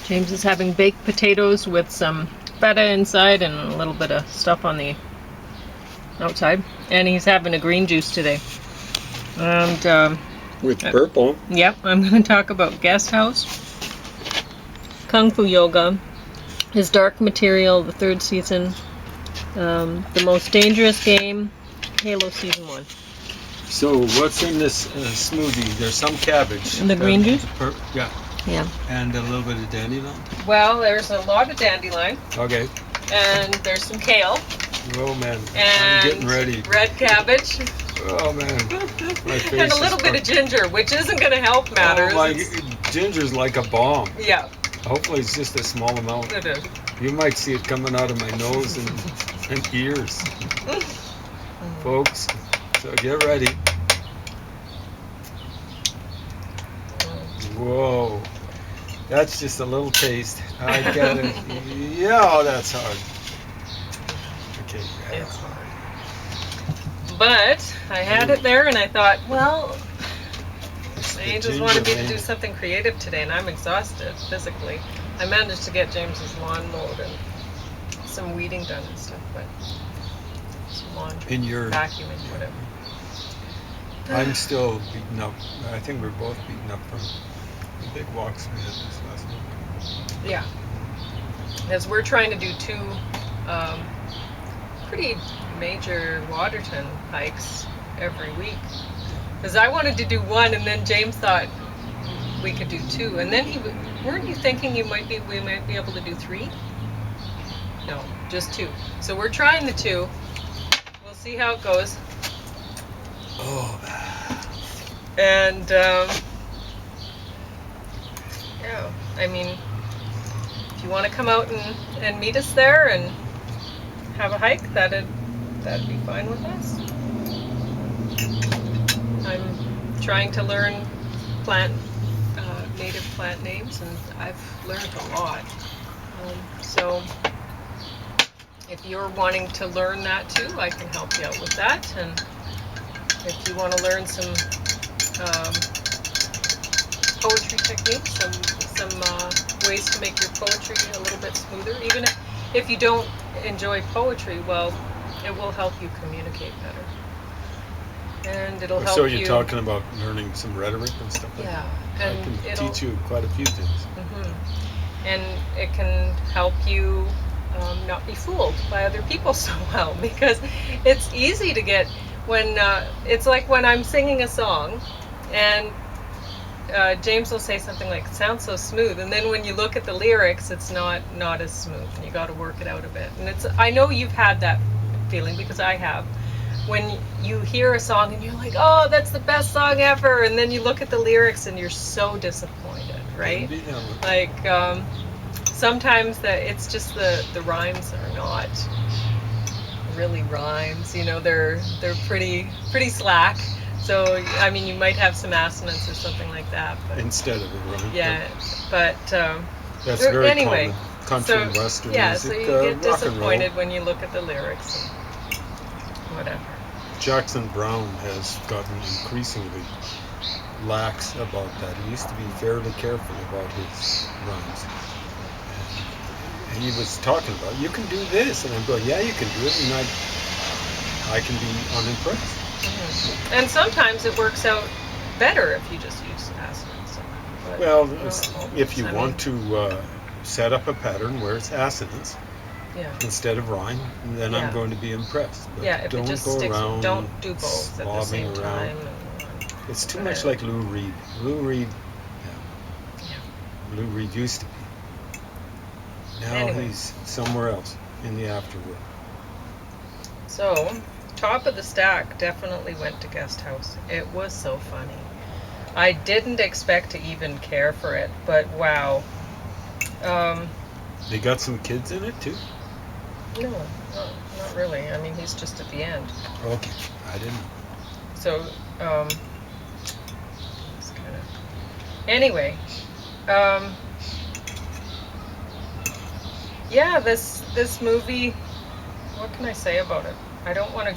James is having baked potatoes with some feta inside and a little bit of stuff on the outside. And he's having a green juice today. And with purple. Yep, I'm going to talk about Guest House, Kung Fu Yoga, his Dark Material, the 3rd season, The Most Dangerous Game, Halo Season 1. So what's in this smoothie? There's some cabbage. And the green juice? Yeah. Yeah. And a little bit of dandelion? Well, there's a lot of dandelion. Okay. And there's some kale. Oh man, and I'm getting ready. Red cabbage. Oh man, my face and a little bit of ginger, which isn't going to help matters. Oh, ginger's like a bomb. Yeah. Hopefully it's just a small amount. It is. You might see it coming out of my nose and ears. Folks, so get ready. Whoa, that's just a little taste. I get it. Yeah, that's hard. Okay. It's hard. But I had it there and I thought, well, the angels wanted me to do something creative today and I'm exhausted physically. I managed to get James's lawn mowed and some weeding done and stuff, but some laundry, vacuuming, whatever. I'm still beaten up. I think we're both beaten up from the big walks we had this last week. Yeah. As we're trying to do 2 pretty major Waterton hikes every week. Because I wanted to do 1 and then James thought we could do 2. And then weren't you thinking we might be able to do 3? No, just 2. So we're trying the 2. We'll see how it goes. Oh. And yeah, I mean, if you want to come out and meet us there and have a hike, that'd be fine with us. I'm trying to learn native plant names, and I've learned a lot. So if you're wanting to learn that too, I can help you out with that. And if you want to learn some poetry techniques, some ways to make your poetry a little bit smoother, even if you don't enjoy poetry, well, it will help you communicate better. And it'll help you... So you're talking about learning some rhetoric and stuff like that? Yeah. And I can teach you quite a few things. Mm-hmm. And it can help you not be fooled by other people so well, because it's easy to get when... it's like when I'm singing a song, and James will say something like, it sounds so smooth, and then when you look at the lyrics, it's not as smooth, and you got to work it out a bit. And I know you've had that feeling, because I have, when you hear a song and you're like, oh, that's the best song ever, and then you look at the lyrics and you're so disappointed, right? Like sometimes it's just the rhymes are not really rhymes, they're pretty slack. So, I mean, you might have some assonance or something like that. But, instead of a rhyme. Yeah, but that's very anyway, common. Country and Western music. So you get disappointed when you look at the lyrics and whatever. Jackson Browne has gotten increasingly lax about that. He used to be fairly careful about his rhymes. And he was talking about, you can do this. And I'm going, yeah, you can do it. And I can be unimpressed. Mm-hmm. And sometimes it works out better if you just use assonance. Well, if you want to set up a pattern where it's assonance instead of rhyme, then I'm going to be impressed. But if don't it just go sticks, around don't do both at the same time. It's too much like Lou Reed. Lou Reed used to be. Now he's somewhere else in the afterworld. So, top of the stack definitely went to Guest House. It was so funny. I didn't expect to even care for it, but wow. They got some kids in it too? No, not really. I mean, he's just at the end. Okay, I didn't. So, it's kind of... Anyway, yeah, this movie, what can I say about it? I don't want to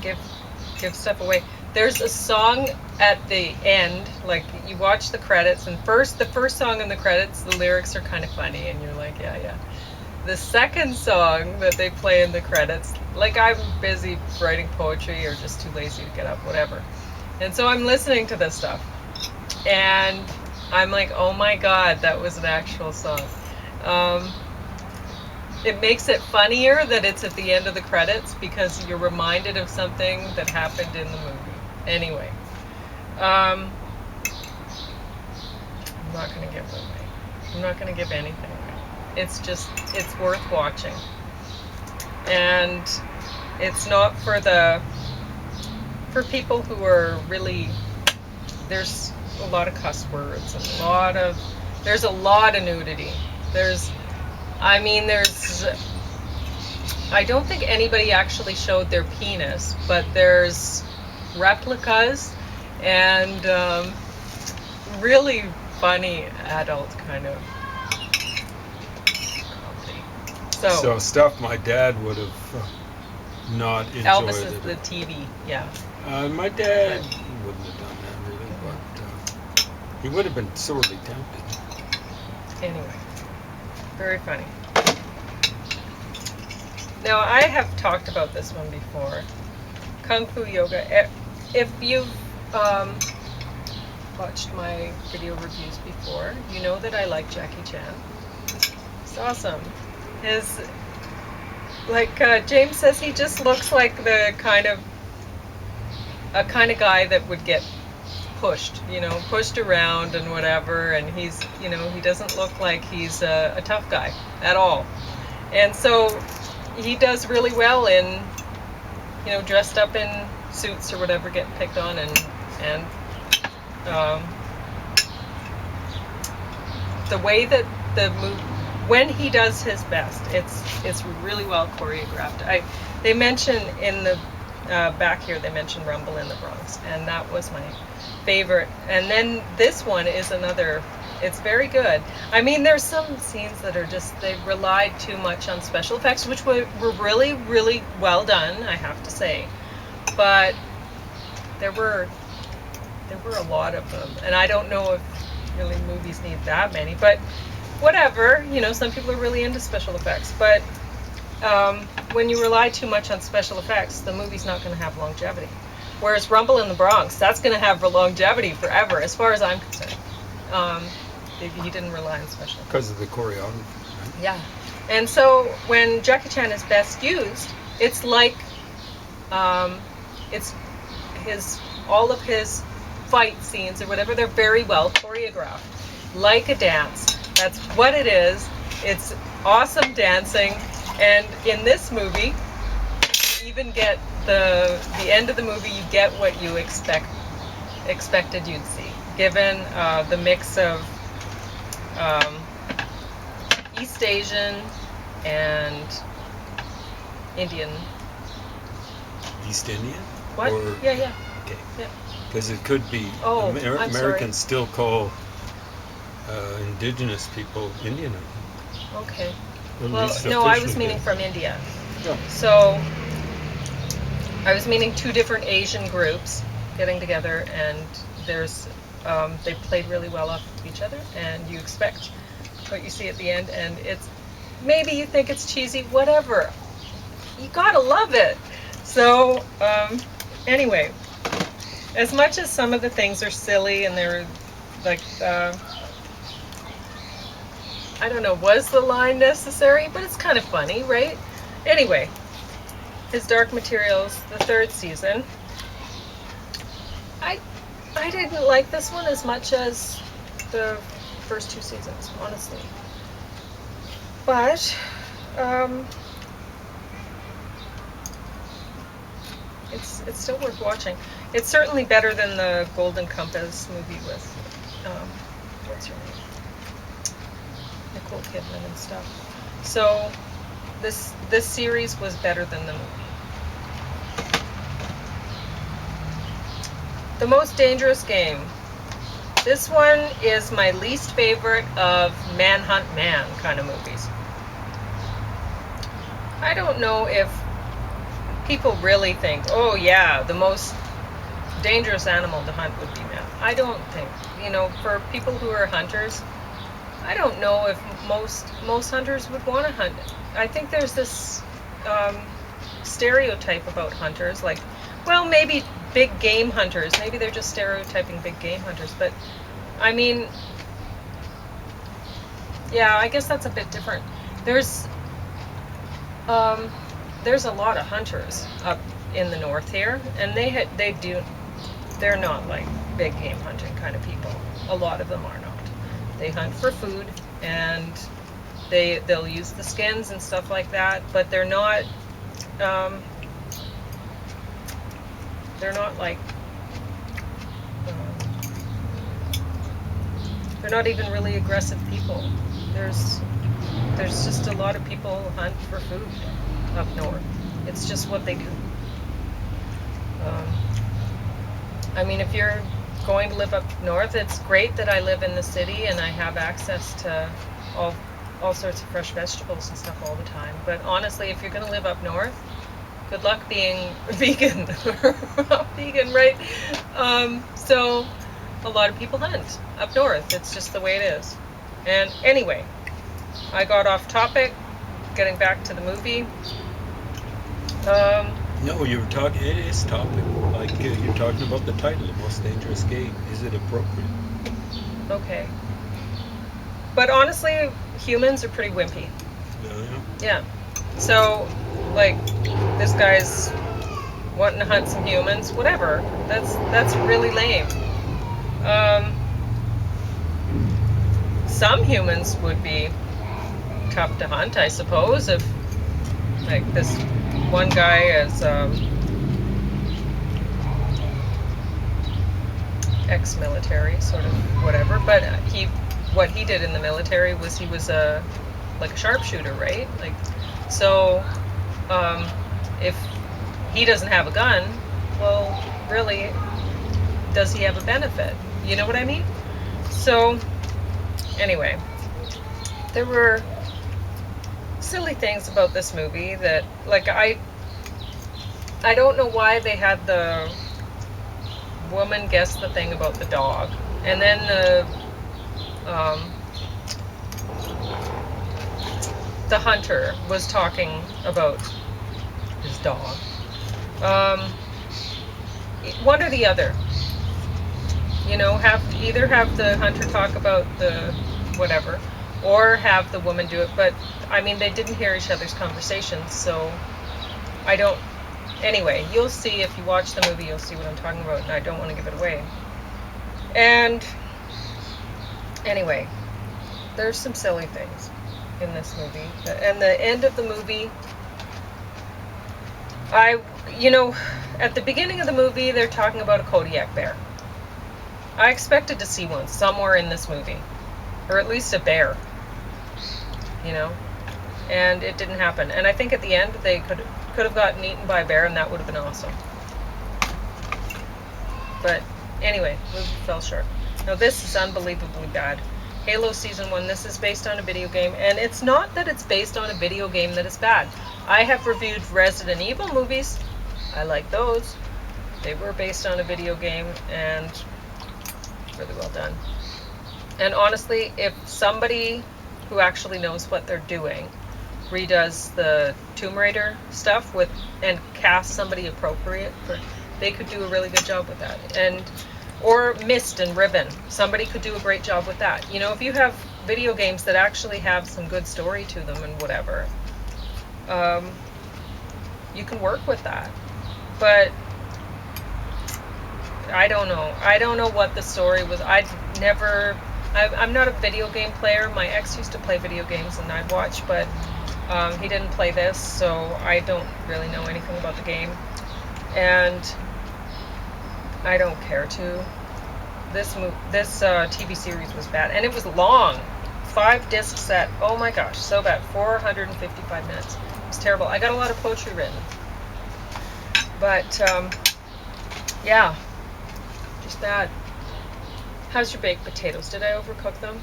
give stuff away. There's a song at the end, like you watch the credits, and the first song in the credits, the lyrics are kind of funny, and you're like, yeah, yeah. The second song that they play in the credits, like I'm busy writing poetry or just too lazy to get up, whatever. And so I'm listening to this stuff, and I'm like, oh my god, that was an actual song. Um, it makes it funnier that it's at the end of the credits because you're reminded of something that happened in the movie. Anyway, I'm not going to give it away. I'm not going to give anything away. It's worth watching. And it's not for people who are really, there's a lot of cuss words and there's a lot of nudity. I don't think anybody actually showed their penis, but there's replicas and really funny adult kind of comedy. So stuff my dad would have not enjoyed. Elvis is the TV, yeah. My dad wouldn't have done that really, but he would have been sorely tempted. Anyway, very funny. Now, I have talked about this one before. Kung Fu Yoga. If you've watched my video reviews before, you know that I like Jackie Chan. It's awesome. James says, he just looks like a kind of guy that would get pushed around and whatever, and he doesn't look like he's a tough guy at all. And so he does really well in, dressed up in suits or whatever, getting picked on, and the way that when he does his best, it's really well choreographed. They mention in the back here, they mention Rumble in the Bronx, and that was my favorite. And then this one is another. It's very good. I mean, there's some scenes that are they relied too much on special effects, which were really, really well done, I have to say. But there were a lot of them, and I don't know if really movies need that many, but whatever. Some people are really into special effects, but when you rely too much on special effects, the movie's not going to have longevity. Whereas Rumble in the Bronx, that's going to have longevity forever, as far as I'm concerned. He didn't rely on special effects. Because of the choreography, right? Yeah. And so when Jackie Chan is best used, it's like it's all of his fight scenes or whatever, they're very well choreographed. Like a dance. That's what it is. It's awesome dancing. And in this movie, you even get the end of the movie, you get what you expected you'd see, given the mix of East Asian and Indian. East Indian? What? Or, yeah. Okay. Yeah. Because it could be. I'm Americans sorry. still call indigenous people Indian. Okay. At Well, least no, I was officially. meaning from India. Yeah. So I was meaning two different Asian groups getting together, and they played really well off of each other, and you expect what you see at the end, and maybe you think it's cheesy, whatever. You gotta love it. So anyway, as much as some of the things are silly and they're like, I don't know, was the line necessary? But it's kind of funny, right? Anyway, his Dark Materials, the third season. I didn't like this one as much as the first two seasons, honestly. But it's still worth watching. It's certainly better than the Golden Compass movie with what's her name? Nicole Kidman and stuff. So this series was better than the movie. The Most Dangerous Game. This one is my least favorite of Manhunt Man kind of movies. I don't know if people really think, oh yeah, the most dangerous animal to hunt would be meth. I don't think, for people who are hunters, I don't know if most hunters would want to hunt. I think there's this stereotype about hunters, like, well, maybe big game hunters. Maybe they're just stereotyping big game hunters, but I mean, yeah, I guess that's a bit different. There's there's a lot of hunters up in the north here, and they're not like big game hunting kind of people. A lot of them are not. They hunt for food, and they'll use the skins and stuff like that, but they're not like they're not even really aggressive people. There's just a lot of people who hunt for food up north. It's just what they do. I mean, if you're going to live up north, it's great that I live in the city and I have access to all sorts of fresh vegetables and stuff all the time. But honestly, if you're going to live up north, good luck being vegan. Vegan, right? So a lot of people hunt up north. It's just the way it is. And anyway, I got off topic. Getting back to the movie. No, you were talking. It is topic. Like you're talking about the title, "The Most Dangerous Game." Is it appropriate? Okay. But honestly, humans are pretty wimpy. Yeah. So, like, this guy's wanting to hunt some humans. Whatever. That's really lame. Some humans would be tough to hunt, I suppose, if like this one guy is ex-military, sort of whatever. But what he did in the military was he was like a sharpshooter, right? Like, so if he doesn't have a gun, well, really, does he have a benefit? You know what I mean? So anyway, there were silly things about this movie that, like, I don't know why they had the woman guess the thing about the dog, and then the hunter was talking about his dog. One or the other. Either have the hunter talk about the whatever, or have the woman do it. But I mean, they didn't hear each other's conversations, so I don't. Anyway, you'll see if you watch the movie, you'll see what I'm talking about, and I don't want to give it away. And anyway, there's some silly things in this movie, and the end of the movie, at the beginning of the movie, they're talking about a Kodiak bear. I expected to see one somewhere in this movie, or at least a bear, and it didn't happen. And I think at the end they could have gotten eaten by a bear, and that would have been awesome. But anyway, movie fell short. Now this is unbelievably bad. Halo Season 1, this is based on a video game, and it's not that it's based on a video game that is bad. I have reviewed Resident Evil movies. I like those. They were based on a video game, and really well done. And honestly, if somebody who actually knows what they're doing redoes the Tomb Raider stuff and cast somebody appropriate they could do a really good job with that. Or Mist and Ribbon, somebody could do a great job with that. If you have video games that actually have some good story to them and whatever, you can work with that. But I don't know what the story was. I'm not a video game player. My ex used to play video games and I'd watch, but he didn't play this, so I don't really know anything about the game. And I don't care to. This TV series was bad, and it was long. 5-disc set. Oh my gosh, so bad. 455 minutes. It was terrible. I got a lot of poetry written. But yeah, just bad. How's your baked potatoes? Did I overcook them?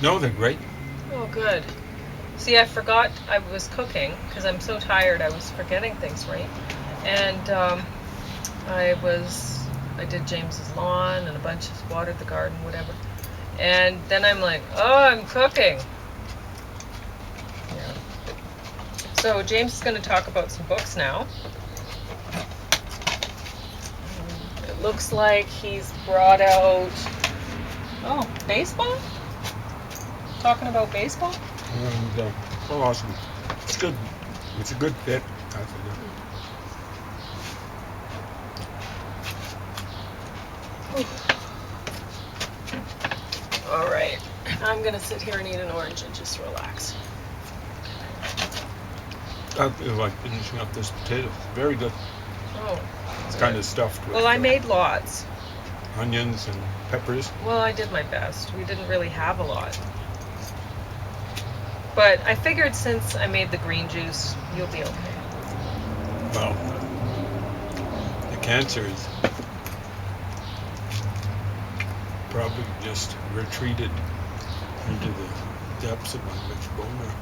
No, they're great. Oh, good. See, I forgot I was cooking because I'm so tired. I was forgetting things, right? And I did James's lawn and a bunch of watered the garden, whatever. And then I'm like, oh, I'm cooking. Yeah. So James is going to talk about some books now. It looks like he's brought out, oh, baseball? Talking about baseball? And, oh, awesome. It's good. It's a good fit. I think. All right. I'm going to sit here and eat an orange and just relax. I feel like finishing up this potato. Very good. Oh. It's kind of stuffed with Well, I made lots. onions and peppers. Well, I did my best. We didn't really have a lot. But I figured since I made the green juice, you'll be okay. Well, the cancer is probably just retreated into the depths of my lymph bone.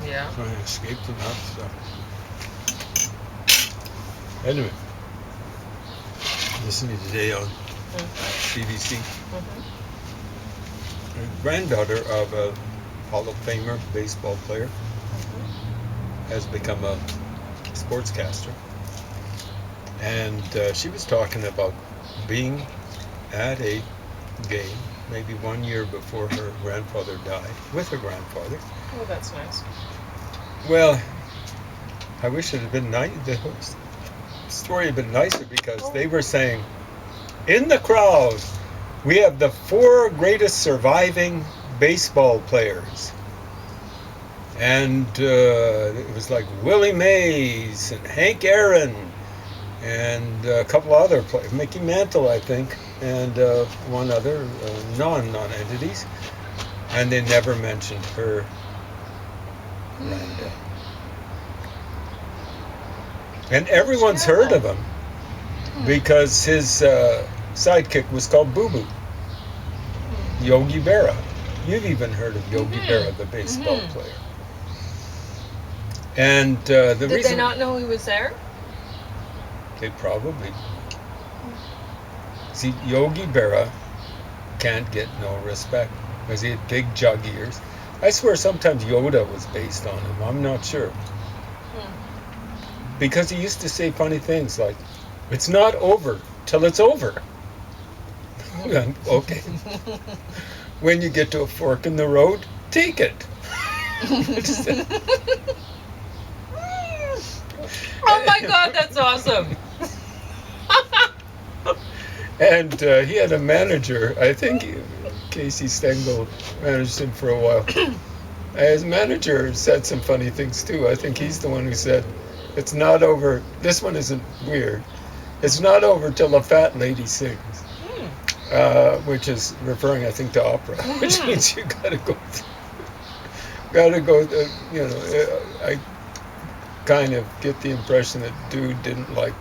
Yeah. Trying to escape from that stuff. Anyway, listening today on BBC. The granddaughter of a Hall of Famer baseball player has become a sportscaster. And she was talking about being at a game maybe 1 year before her grandfather died, with her grandfather. Oh, that's nice. Well, I wish it had been nice. The story had been nicer because they were saying, in the crowd, we have the 4 greatest surviving baseball players. And it was like Willie Mays and Hank Aaron and a couple other players, Mickey Mantle, I think, and one other non-entities. And they never mentioned her granddad. And everyone's heard of him because his sidekick was called Boo Boo, Yogi Berra. You've even heard of Yogi Berra, the baseball player. And the Did reason they not know he was there? they probably see Yogi Berra can't get no respect because he had big jug ears. I swear sometimes Yoda was based on him. I'm not sure. Because he used to say funny things like, "It's not over till it's over." Okay. When you get to a fork in the road, take it. Oh my God, that's awesome. And he had a manager, I think Casey Stengel managed him for a while. His manager said some funny things too. I think he's the one who said, "It's not over." This one isn't weird. "It's not over till the fat lady sings," which is referring, I think, to opera, which means you gotta go. I kind of get the impression that dude didn't like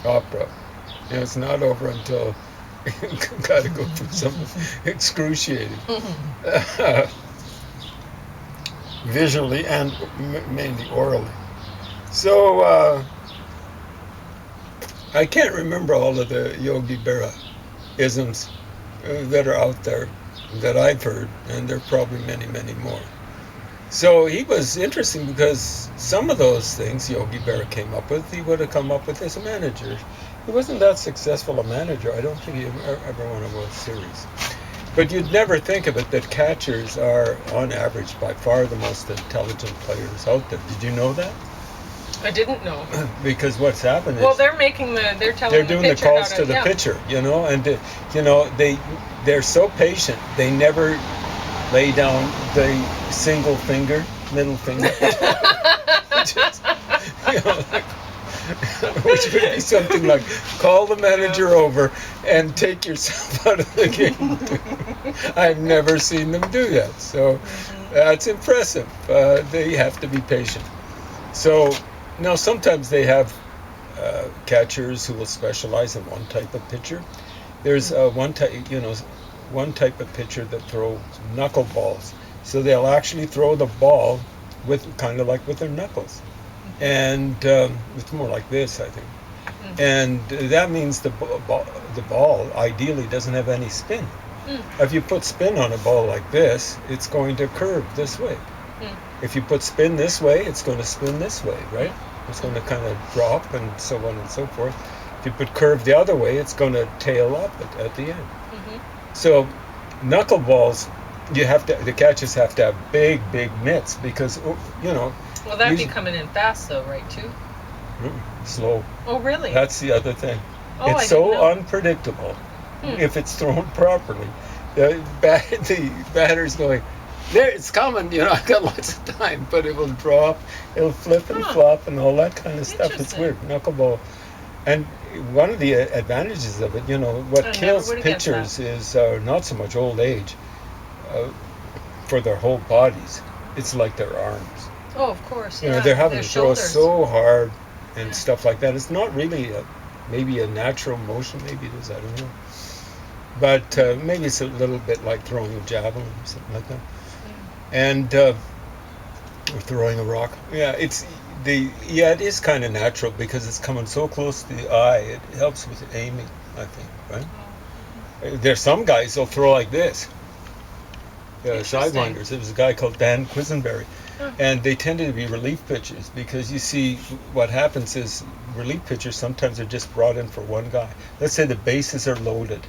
opera. It's not over until you gotta go through something excruciating, visually and mainly orally. So I can't remember all of the Yogi Berra isms that are out there that I've heard, and there are probably many, many more. So he was interesting because some of those things Yogi Berra came up with, he would have come up with as a manager. He wasn't that successful a manager. I don't think he ever won a World Series. But you'd never think of it that catchers are, on average, by far the most intelligent players out there. Did you know that? I didn't know. Because what's happened is... Well, they're telling they're doing the the calls to the pitcher, and they're so patient. They never lay down the middle finger, which would be something like, call the manager over and take yourself out of the game. I've never seen them do that. So that's impressive. They have to be patient. So now sometimes they have catchers who will specialize in one type of pitcher. There's one type of pitcher that throws knuckleballs. So they'll actually throw the ball with kind of like with their knuckles. And it's more like this, I think. And that means the ball ideally doesn't have any spin. If you put spin on a ball like this, it's going to curve this way. If you put spin this way, it's going to spin this way, right? It's going to kind of drop and so on and so forth. If you put curve the other way, it's going to tail up at the end. So knuckleballs, the catchers have to have big mitts because, Well, that'd be coming in fast though, right, too? Slow. Oh, really? That's the other thing. Oh, it's so unpredictable if it's thrown properly. The batter's going, there, it's coming, I've got lots of time, but it will drop, it'll flip and flop and all that kind of stuff. It's weird. Knuckleball. And one of the advantages of it, what kills pitchers is not so much old age for their whole bodies. It's like their arms. Oh, of course. Yeah. They're having to throw so hard and stuff like that. It's not really maybe a natural motion. Maybe it is. I don't know. But maybe it's a little bit like throwing a javelin or something like that. And or throwing a rock. Yeah, it is kind of natural because it's coming so close to the eye. It helps with aiming, I think, right? There's some guys that'll throw like this. Sidewinders. There was a guy called Dan Quisenberry. And they tended to be relief pitchers because you see what happens is relief pitchers sometimes are just brought in for one guy. Let's say the bases are loaded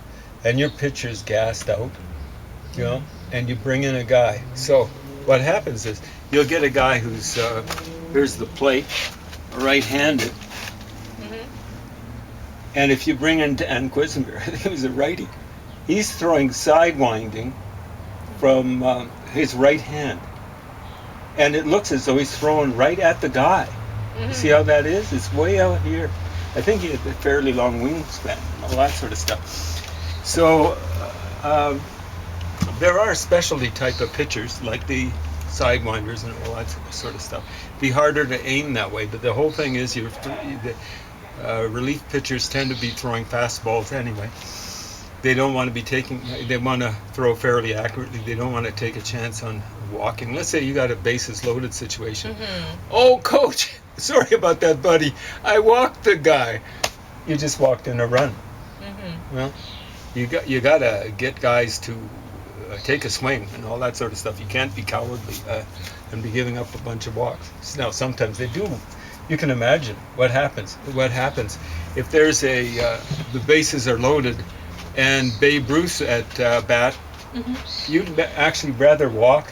and your pitcher's gassed out, and you bring in a guy. So what happens is you'll get a guy who's, here's the plate, right-handed. And if you bring in Dan Quisenberry, I think he's a righty, he's throwing sidewinding from his right hand. And it looks as though he's throwing right at the guy. You see how that is? It's way out here. I think he has a fairly long wingspan and all that sort of stuff. So there are specialty type of pitchers like the sidewinders and all that sort of stuff. It'd be harder to aim that way, but the whole thing is the relief pitchers tend to be throwing fastballs anyway. They don't want to be they want to throw fairly accurately. They don't want to take a chance on walking. Let's say you got a bases loaded situation. Oh, coach, sorry about that, buddy. I walked the guy. You just walked in a run. Well, you got to get guys to take a swing and all that sort of stuff. You can't be cowardly and be giving up a bunch of walks. Now, sometimes they do. You can imagine what happens. What happens if there's the bases are loaded and Babe Ruth at bat, you'd actually rather walk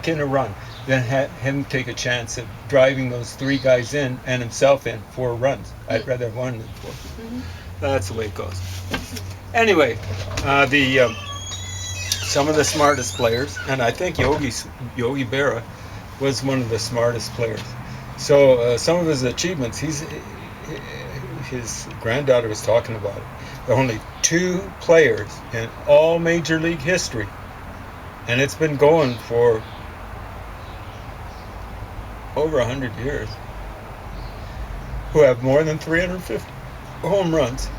in a run than have him take a chance of driving those three guys in and himself in 4 runs. I'd rather have 1 than 4. That's the way it goes. Anyway, some of the smartest players, and I think Yogi Berra was one of the smartest players. So some of his achievements, his granddaughter was talking about it. There are only 2 players in all Major League history, and it's been going for over 100 years, who have more than 350 home runs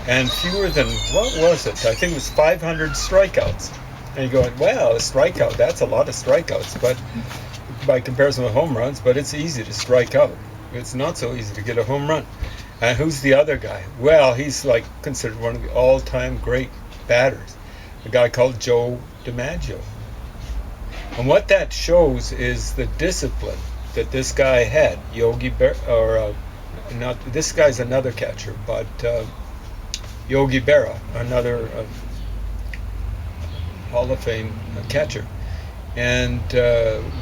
and fewer than, what was it? I think it was 500 strikeouts. And you're going, well, a strikeout, that's a lot of strikeouts, but by comparison with home runs, but it's easy to strike out. It's not so easy to get a home run. And who's the other guy? Well, he's like considered one of the all-time great batters, a guy called Joe DiMaggio. And what that shows is the discipline that this guy had. Yogi Berra, this guy's another catcher, but Yogi Berra, another Hall of Fame catcher. And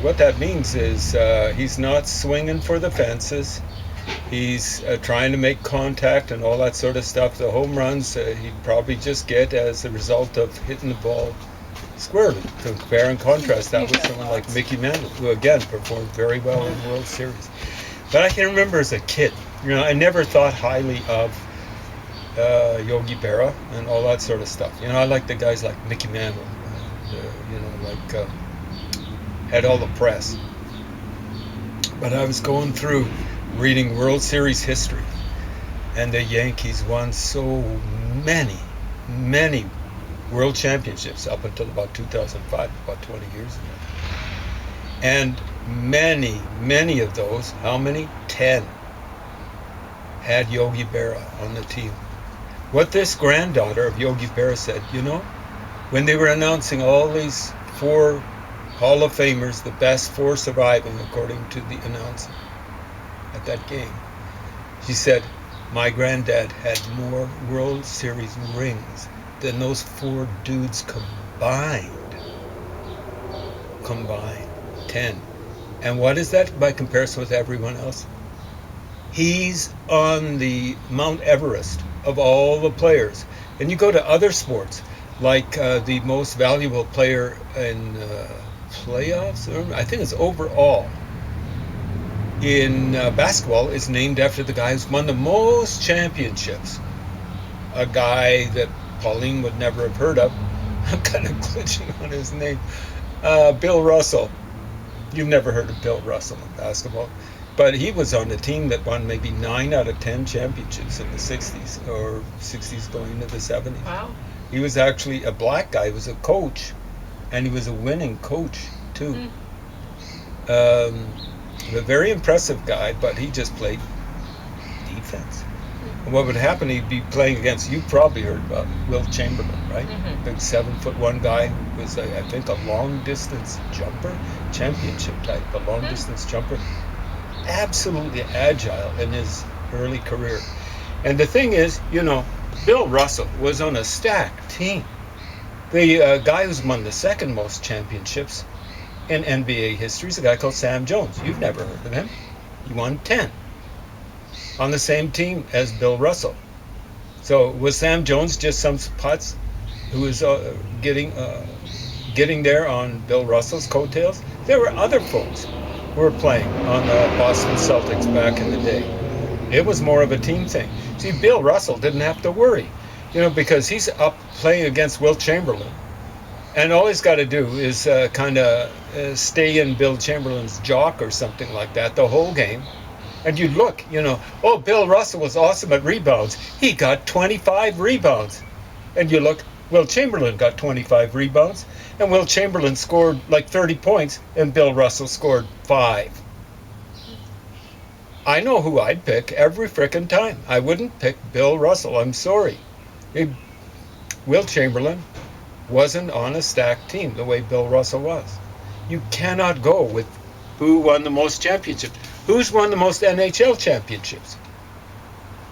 what that means is he's not swinging for the fences. He's trying to make contact and all that sort of stuff. The home runs he'd probably just get as a result of hitting the ball squarely. To compare and contrast that with someone like Mickey Mantle, who again performed very well in the World Series. But I can remember as a kid, I never thought highly of Yogi Berra and all that sort of stuff. I like the guys like Mickey Mantle, had all the press. But I was going through reading World Series history, and the Yankees won so many World Championships up until about 2005, about 20 years ago. And many of those, how many? 10 had Yogi Berra on the team. What this granddaughter of Yogi Berra said, when they were announcing all these 4 Hall of Famers, the best 4 surviving according to the announcer at that game, she said, my granddad had more World Series rings than those 4 dudes combined. 10. And what is that by comparison with everyone else? He's on the Mount Everest of all the players. And you go to other sports, like the most valuable player in playoffs, or I think it's overall, in basketball is named after the guy who's won the most championships. A guy that Pauline would never have heard of. I'm kind of glitching on his name. Bill Russell. You've never heard of Bill Russell in basketball. But he was on the team that won maybe 9 out of 10 championships in the 60s, or 60s going into the 70s. Wow. He was actually a black guy. He was a coach, and he was a winning coach, too. A very impressive guy, but he just played defense. And what would happen, he'd be playing against, you probably heard about Wilt Chamberlain, right? Mm-hmm. Big 7'1" guy who was, I think, a long-distance jumper, championship type, a long-distance jumper. Absolutely agile in his early career. And the thing is, Bill Russell was on a stacked team. The guy who's won the second most championships in NBA history is a guy called Sam Jones. You've never heard of him. He won 10 on the same team as Bill Russell. So was Sam Jones just some putz who was getting there on Bill Russell's coattails? There were other folks who were playing on the Boston Celtics back in the day. It was more of a team thing. See, Bill Russell didn't have to worry, because he's up playing against Wilt Chamberlain. And all he's got to do is kind of stay in Bill Chamberlain's jock or something like that the whole game. And you look, Bill Russell was awesome at rebounds. He got 25 rebounds. And you look, Wilt Chamberlain got 25 rebounds. And Wilt Chamberlain scored like 30 points, and Bill Russell scored 5. I know who I'd pick every frickin' time. I wouldn't pick Bill Russell. I'm sorry. Wilt Chamberlain wasn't on a stacked team the way Bill Russell was. You cannot go with who won the most championships. Who's won the most NHL championships?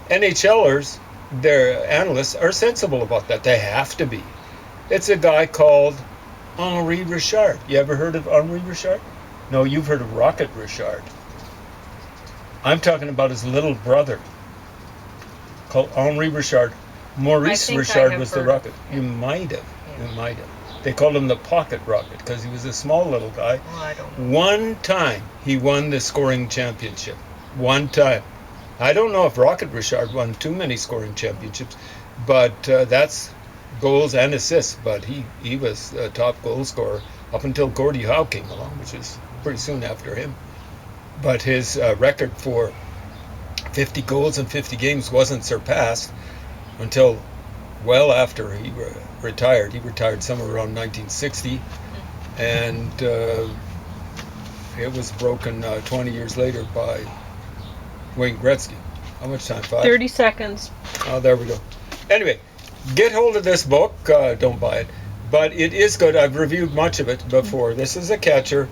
NHLers, their analysts, are sensible about that. They have to be. It's a guy called Henri Richard. You ever heard of Henri Richard? No, you've heard of Rocket Richard. I'm talking about his little brother called Henri Richard. Maurice Richard was the Rocket. You might have. They called him the Pocket Rocket because he was a small little guy. Well, I don't know. One time he won the scoring championship. One time. I don't know if Rocket Richard won too many scoring championships, but that's goals and assists. But he was a top goal scorer up until Gordie Howe came along, which is pretty soon after him. But his record for 50 goals in 50 games wasn't surpassed until well after he retired. He retired somewhere around 1960, and it was broken 20 years later by Wayne Gretzky. How much time? 5? 30 seconds. Oh, there we go. Anyway, get hold of this book. Don't buy it, but it is good. I've reviewed much of it before. This is a catcher,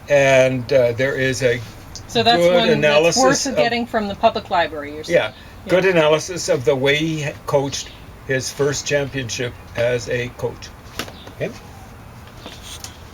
and there is a So that's good one analysis that's worth getting from the public library. You're saying. Yeah, good analysis of the way he coached his first championship as a coach. Okay?